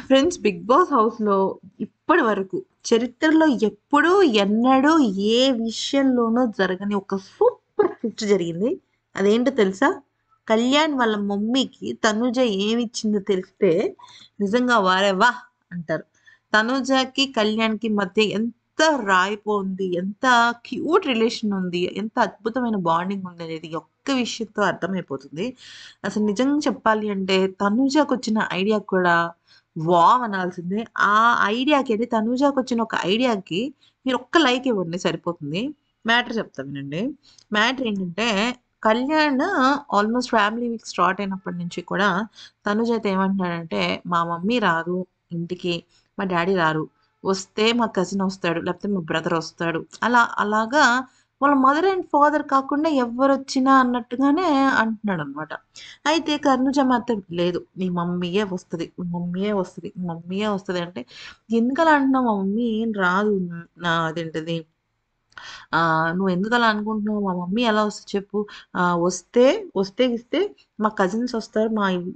Friends, 'big boss' హౌస్‌లో ఇప్పటి వరకు చరిత్రలో ఎప్పుడూ, ఎన్నడూ ఏ విషయంలోనూ జరగని ఒక సూపర్ ట్విస్ట్ జరిగింది. అదేంటో తెలుసా? కళ్యాణ్ వాళ్ళ మమ్మీకి తనుజ ఏమిచ్చిందో తెలిస్తే నిజంగా వారే వాహ్! అంటారు. తనుజకి, కళ్యాణ్‌కి మధ్య ఎంత రాయిపోంది, ఎంత క్యూట్ రిలేషన్ ఉంది, ఎంత అద్భుతమైన బాండింగ్ ఉందనేది ఈ ఒక్క విషయంతో అర్థమైపోతుంది. అసలు నిజంగా చెప్పాలి అంటే తనుజకొచ్చిన ఐడియా కూడా వావ్! అనాల్సిందే. ఆ ఐడియాకి అంటే తనూజాకొచ్చిన ఒక ఐడియాకి మీరొక్క లైక్ ఇవ్వండి సరిపోతుంది. మ్యాటర్ చెప్తా వినండి. మ్యాటర్ ఏంటంటే Kalyan almost family week start అయినప్పటి నుంచి కూడా తనుజ అయితే ఏమంటున్నాడంటే, "మా మమ్మీ రాదు ఇంటికి. మా డ్యాడీ రారు. వస్తే మా కజిన్ వస్తాడు. లేకపోతే మా బ్రదర్ వస్తాడు." అలాగా వాళ్ళ మదర్ అండ్ ఫాదర్ కాకుండా ఎవ్వరొచ్చినా అన్నట్టుగానే అంటున్నాడనమాట. అయితే కర్నూజ మాత్రం లేదు. నీ మమ్మీయే వస్తది. మీ మమ్మీయే వస్తది. మీ మమ్మీయే వస్తది అంటే, ఎందుకలా అంటున్నావు? మా మమ్మీ ఏం రాదు. అదేంటిది నువ్వెందుకలా అనుకుంటున్నావు? మా మమ్మీ ఎలా వస్తది చెప్పు? వస్తే గిస్తే మా కజిన్స్ వస్తారు.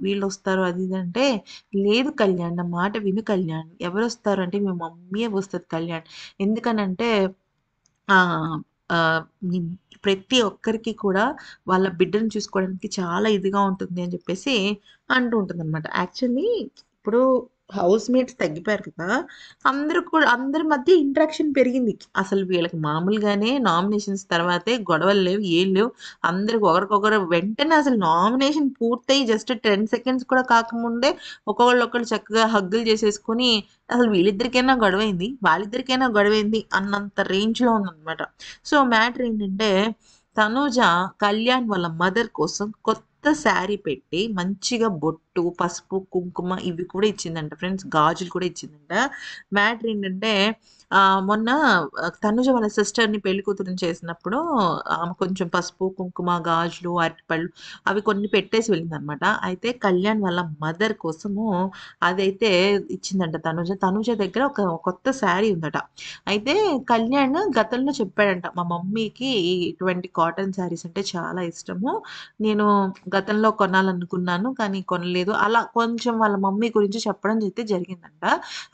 వీళ్ళొస్తారు అది ఇది అంటే, లేదు కళ్యాణ్ నా మాట విను కళ్యాణ్. ఎవరొస్తారు అంటే, మీ మమ్మీయే వస్తది కళ్యాణ్. ఎందుకనంటే ఆహ్, ఆహ్, నిన్ ప్రతి ఒక్కరికి కూడా వాళ్ళ బిడ్డని చూసుకోవడానికి చాలా ఇదిగా ఉంటుంది అని చెప్పేసి అంటూ ఉంటుందనమాట. యాక్చువల్లీ ఇప్పుడు హౌస్ మేట్స్ తగ్గిపోయారు కదా! అందరి మధ్య ఇంటరాక్షన్ పెరిగింది. అసలు వీళ్ళకి మామూలుగానే నామినేషన్స్ తర్వాతే గొడవలు లేవు, ఏం లేవు. అందరికి ఒకరికొకరు వెంటనే అసలు నామినేషన్ పూర్తయి జస్ట్ 10 సెకండ్స్ కూడా కాకముందే ఒకళ్ళు చక్కగా హగ్గులు చేసేసుకొని అసలు వీళ్ళిద్దరికైనా గొడవైంది. వాళ్ళిద్దరికైనా గొడవైంది అన్నంత రేంజ్‌లో ఉందనమాట. సో, మ్యాటర్ ఏంటంటే తనూజ కళ్యాణ్ వాళ్ళ మదర్ కోసం కొత్త శారీ పెట్టి మంచిగా బొట్టు, పసుపు, కుంకుమ ఇవి కూడా ఇచ్చిందంట ఫ్రెండ్స్. గాజులు కూడా ఇచ్చిందంట. మ్యాటర్ ఏంటంటే మొన్న తనుజ వాళ్ళ సిస్టర్‌ని పెళ్లి కూతురిని చేసినప్పుడు ఆమె కొంచెం పసుపు, కుంకుమ, గాజులు, అరటిపళ్ళు అవి కొన్ని పెట్టేసి వెళ్ళిందనమాట. అయితే కళ్యాణ్ వాళ్ళ మదర్ కోసము అదైతే ఇచ్చిందంట తనుజ. తనుజ దగ్గర ఒక కొత్త శారీ ఉందట. అయితే కళ్యాణ్ గతంలో చెప్పాడంట. మా మమ్మీకి ఇటువంటి కాటన్ శారీస్ అంటే చాలా ఇష్టము. నేను గతంలో కొనాలనుకున్నాను. కానీ కొనలేదు. అలా కొంచెం వాళ్ళ మమ్మీ గురించి చెప్పడం అయితే జరిగిందంట.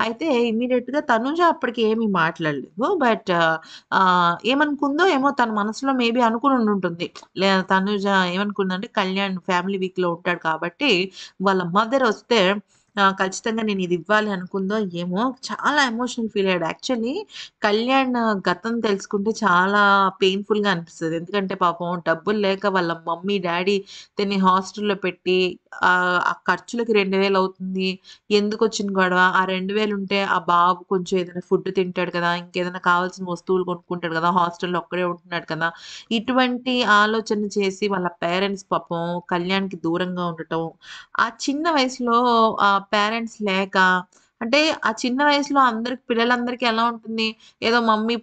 అయితే ఇమ్మీడియేట్‌గా తనుజ అప్పటికి ఏమి మాట్లాడలేదు. బట్ ఏమనుకుందో ఏమో తన మనసులో మేబీ అనుకుని ఉండుంటుంది. తనుజ ఏమనుకుందంటే కళ్యాణ్ ఫ్యామిలీ వీక్‌లో ఉంటాడు కాబట్టి వాళ్ళ మదర్ వస్తే ఖచ్చితంగా నేను ఇది ఇవ్వాలి అనుకుందో ఏమో చాలా ఎమోషనల్ ఫీల్ అయ్యాడు. యాక్చువల్లీ కళ్యాణ్ గతం తెలుసుకుంటే చాలా పెయిన్‌ఫుల్‌గా అనిపిస్తది. ఎందుకంటే పాపం డబ్బులు లేక వాళ్ళ మమ్మీ, డ్యాడీ ఇతన్ని హాస్టల్‌లో పెట్టి ఆ ఖర్చులకి 2000 అవుతుంది. ఎందుకొచ్చిన గొడవ? ఆ 2000 ఉంటే ఆ బాబు కొంచెం ఏదైనా ఫుడ్ తింటాడు కదా! ఇంకేదైనా కావాల్సిన వస్తువులు కొనుక్కుంటాడు కదా! హాస్టల్‌లో ఒక్కడే ఉంటున్నాడు కదా! ఇటువంటి ఆలోచన చేసి వాళ్ళ పేరెంట్స్ పాపం కళ్యాణ్‌కి దూరంగా ఉండటం. ఆ చిన్న వయసులో పేరెంట్స్ లేక అంటే ఆ చిన్న వయసులో పిల్లలందరికీ ఎలా ఉంటుంది? ఏదో మమ్మీ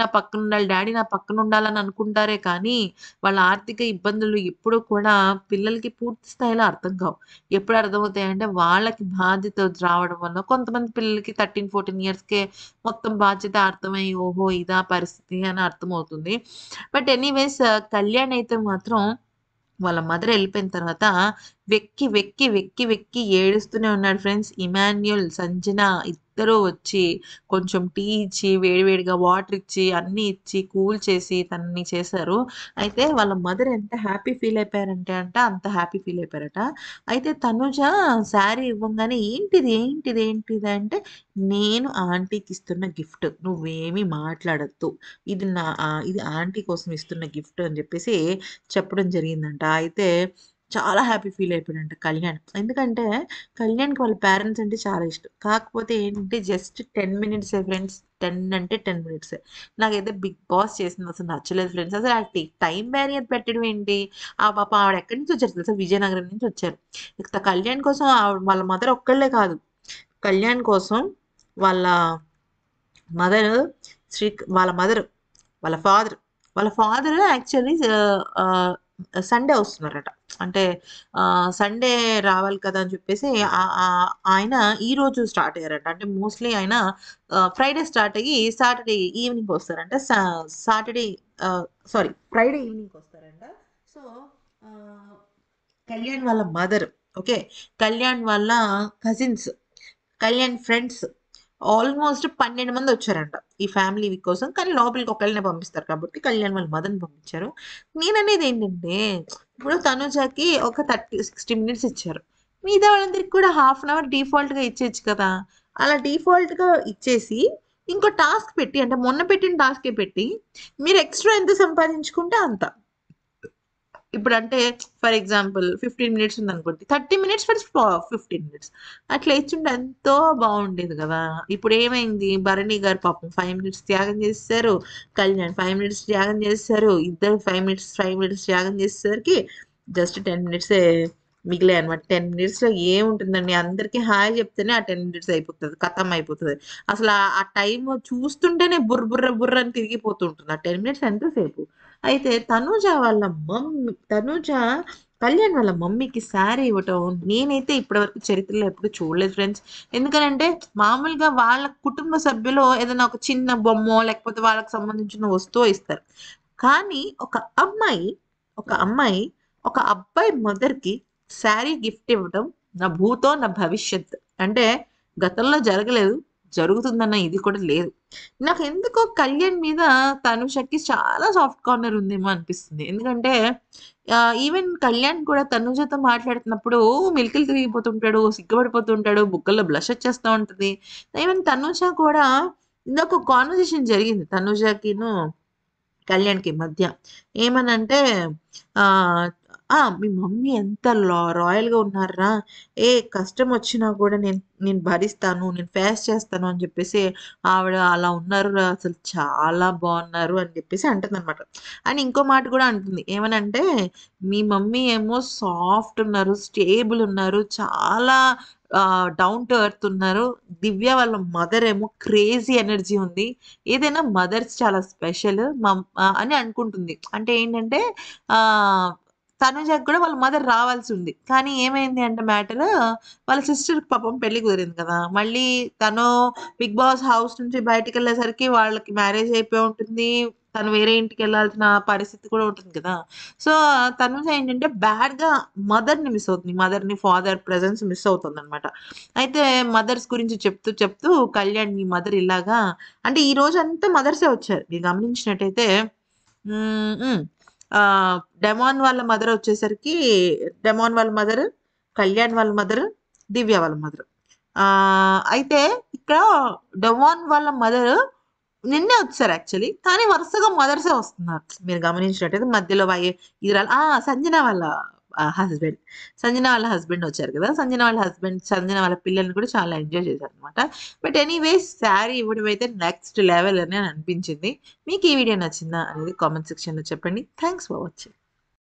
నా పక్కనుండాలి, డ్యాడీ నా పక్కనుండాలని అనుకుంటారే కానీ, వాళ్ళ ఆర్థిక ఇబ్బందులు ఎప్పుడూ కూడా పిల్లలకి పూర్తి స్థాయిలో అర్థం కావు. ఎప్పుడు అర్థమవుతాయంటే వాళ్ళకి బాధ్యత రావడం వల్ల కొంతమంది పిల్లలకి 13, 14 ఇయర్స్‌కే మొత్తం బాధ్యత అర్థమై ఓహో! ఇదా పరిస్థితి అని అర్థమవుతుంది. బట్ ఎనీవేస్ కళ్యాణ్ అయితే మాత్రం వాళ్ళ మదర్ ఎళ్ళిపోయిన తర్వాత వెక్కి ఏడుస్తూనే ఉన్నాడు ఫ్రెండ్స్. ఇమాన్యుల్, సంజన ఇద్దరూ వచ్చి కొంచెం టీ ఇచ్చి, వేడిగా వాటర్ ఇచ్చి, అన్నీ ఇచ్చి, కూల్ చేసి తనని చేశారు. అయితే వాళ్ళ మదర్ ఎంత హ్యాపీ ఫీల్ అయిపోయారంటే అంత హ్యాపీ ఫీల్ అయిపోయారట. అయితే తనుజ శారీ ఇవ్వంగానే ఏంటిది అంటే, "నేను ఆంటీకి ఇస్తున్న గిఫ్ట్. నువ్వేమి మాట్లాడొద్దు. ఇది ఆంటీ కోసం ఇస్తున్న గిఫ్ట్" అని చెప్పేసి చెప్పడం జరిగిందంట. అయితే చాలా హ్యాపీ ఫీల్ అయిపోయాడంట కళ్యాణ్. ఎందుకంటే కళ్యాణ్‌కి వాళ్ళ పేరెంట్స్ అంటే చాలా ఇష్టం. కాకపోతే ఏంటంటే జస్ట్ 10 మినిట్సే ఫ్రెండ్స్. 10 అంటే 10 మినిట్సే. నాకైతే 'బిగ్ బాస్' చేసింది అసలు నచ్చలేదు ఫ్రెండ్స్. అసలు ఆ టైమ్ బ్యారియర్ పెట్టడం ఏంటి? పాపం ఆవిడ ఎక్కడి నుంచి వచ్చారు తెలుసా? విజయనగరం నుంచి వచ్చారు. ఇక కళ్యాణ్ కోసం వాళ్ళ మదర్ ఒక్కళ్ళే కాదు. కళ్యాణ్ కోసం వాళ్ళ మదర్ వాళ్ళ మదర్, వాళ్ళ ఫాదర్, యాక్చువల్లీ సండే వస్తున్నారట. అంటే సండే రావాలి కదా! అని చెప్పేసి ఆయన ఈరోజు స్టార్ట్ అయ్యారట. అంటే మోస్ట్‌లీ ఆయన ఫ్రైడే స్టార్ట్ అయ్యి సాటర్డే ఈవినింగ్ వస్తారంట. సాటర్డే సారీ ఫ్రైడే ఈవినింగ్ వస్తారంట. సో, ఆహ్, కళ్యాణ్ వాళ్ళ మదర్ ఓకే. కళ్యాణ్ వాళ్ళ కజిన్స్ కళ్యాణ్ ఫ్రెండ్స్ ఆల్మోస్ట్ 12 మంది వచ్చారంట ఈ ఫ్యామిలీ వీక్ కోసం. కానీ లోపలికి ఒకళ్ళనే పంపిస్తారు కాబట్టి కళ్యాణ్ వాళ్ళ మదర్ని పంపించారు. నేననేది ఏంటంటే ఇప్పుడు తనుజాకి ఒక 60 మినిట్స్ ఇచ్చారు. మిగతా వాళ్ళందరికి కూడా హాఫ్ అన్ అవర్ డిఫాల్ట్గా ఇచ్చేయచ్చు కదా. అలా డిఫాల్ట్గా ఇచ్చేసి ఇంకో టాస్క్ పెట్టి, అంటే మొన్న పెట్టిన టాస్కే పెట్టి మీరు ఎక్స్ట్రా ఎంత సంపాదించుకుంటే అంత. ఇప్పుడు అంటే ఫర్ ఎగ్జాంపుల్ 15 మినిట్స్ ఉందనుకోండి, 30 మినిట్స్ ఫర్ 15 మినిట్స్ అట్లా ఇచ్చుంటే ఎంతో బాగుండేది కదా. ఇప్పుడు ఏమైంది, భరణి గారు పాపం 5 మినిట్స్ త్యాగం చేశారు, కళ్యాణ్ 5 మినిట్స్ త్యాగం చేశారు, ఇద్దరు 5 మినిట్స్ త్యాగం చేసేసరికి జస్ట్ 10 మినిట్సే మిగిలాయి అనమాట. 10 మినిట్స్లో ఏముంటుందండి, అందరికీ హాయ్ చెప్తేనే ఆ 10 మినిట్స్ అయిపోతుంది, ఖతం అయిపోతుంది. అసలు ఆ టైం చూస్తుంటేనే బుర్ర బుర్ర బుర్ర అని తిరిగిపోతూ ఉంటుంది. ఆ 10 మినిట్స్ ఎంతసేపు. అయితే తనూజ కళ్యాణ్ వాళ్ళ మమ్మీకి శారీ ఇవ్వటం నేనైతే ఇప్పటివరకు చరిత్రలో ఎప్పుడు చూడలేదు ఫ్రెండ్స్. ఎందుకనంటే మామూలుగా వాళ్ళ కుటుంబ సభ్యులు ఏదైనా ఒక చిన్న బొమ్మో లేకపోతే వాళ్ళకి సంబంధించిన వస్తువు ఇస్తారు. కానీ ఒక అమ్మాయి ఒక అబ్బాయి మదర్‌కి శారీ గిఫ్ట్ ఇవ్వటం నా భూతో నా భవిష్యత్. అంటే గతంలో జరగలేదు, జరుగుతుందన్న ఇది కూడా లేదు. నాకెందుకో కళ్యాణ్ మీద తనుషకి చాలా సాఫ్ట్ కార్నర్ ఉందేమో అనిపిస్తుంది. ఎందుకంటే ఈవెన్ కళ్యాణ్ కూడా తనుజతో మాట్లాడుతున్నప్పుడు మెలికలు తిరిగిపోతుంటాడు, సిగ్గుపడిపోతుంటాడు, బుగ్గల్లో బ్లష్ వచ్చేస్తా ఉంటది. ఈవెన్ తనుజ కూడా ఇందాక కాన్వర్జేషన్ జరిగింది తనుజకిను కళ్యాణ్‌కి మధ్య. ఏమనంటే ఆహ్, మీ మమ్మీ ఎంత రాయల్‌గా ఉన్నార్రా! కష్టమొచ్చినా కూడా నేను భరిస్తాను, నేను ఫేస్ చేస్తాను అని చెప్పేసి ఆవిడ అలా ఉన్నారురా, అసలు చాలా బావున్నారు అని చెప్పేసి అంటుందనమాట. అండ్ ఇంకో మాట కూడా అంటుంది. ఏమనంటే, మీ మమ్మీ ఏమో సాఫ్ట్ ఉన్నారు, స్టేబుల్ ఉన్నారు, చాలా డౌన్ టు ఎర్త్ ఉన్నారు. దివ్య వాళ్ళ మదర్ ఏమో క్రేజీ ఎనర్జీ ఉంది. ఏదైనా మదర్స్ చాలా స్పెషల్ అని అనుకుంటుంది. అంటే ఏంటంటే ఆహ్, తనుజకి కూడా వాళ్ళ మదర్ రావాల్సి ఉంది. కానీ ఏమైంది అంటే మ్యాటరు, వాళ్ళ సిస్టర్‌కి పాపం పెళ్లి కుదిరింది కదా. మళ్ళీ తను 'బిగ్ బాస్' హౌస్ నుంచి బయటికెళ్ళేసరికి వాళ్ళకి మ్యారేజ్ అయిపోయి ఉంటుంది. తను వేరే ఇంటికెళ్ళాల్సిన పరిస్థితి కూడా ఉంటుంది కదా. సో, తనుజ ఏంటంటే బ్యాడ్‌గా మదర్‌ని మిస్ అవుతుంది. మదర్‌ని, ఫాదర్ ప్రెజెన్స్ మిస్ అవుతుందనమాట. అయితే మదర్స్ గురించి చెప్తూ కళ్యాణ్ మీ మదర్ ఇలాగా, అంటే ఈ రోజంతా మదర్సే వచ్చారు. మీరు గమనించినట్టయితే హ్మ్. హ్మ్. డెమాన్ వాళ్ళ మదర్ వచ్చేసరికి డెమాన్ వాళ్ళ మదర్, కళ్యాణ్ వాళ్ళ మదర్, దివ్య వాళ్ళ మదర్. అయితే ఇక్కడ డెమాన్ వాళ్ళ మదర్ నిన్నే వచ్చేసారు యాక్చువల్లీ. కానీ వరుసగా మదర్సే వస్తున్నారు. మీరు గమనించినట్టయితే మధ్యలో ఇదిరాలు సంజన వాళ్ళ హస్బెండ్. సంజన వాళ్ళ హస్బెండ్ వచ్చారు కదా. సంజన వాళ్ళ పిల్లల్ని కూడా చాలా ఎంజాయ్ చేశారనమాట. బట్ ఎనీవేస్ శారీ ఇవ్వడం అయితే నెక్స్ట్ లెవెల్ అని అనిపించింది. మీకు ఈ వీడియో నచ్చిందా అనేది కామెంట్ సెక్షన్‌లో చెప్పండి. Thanks for watching.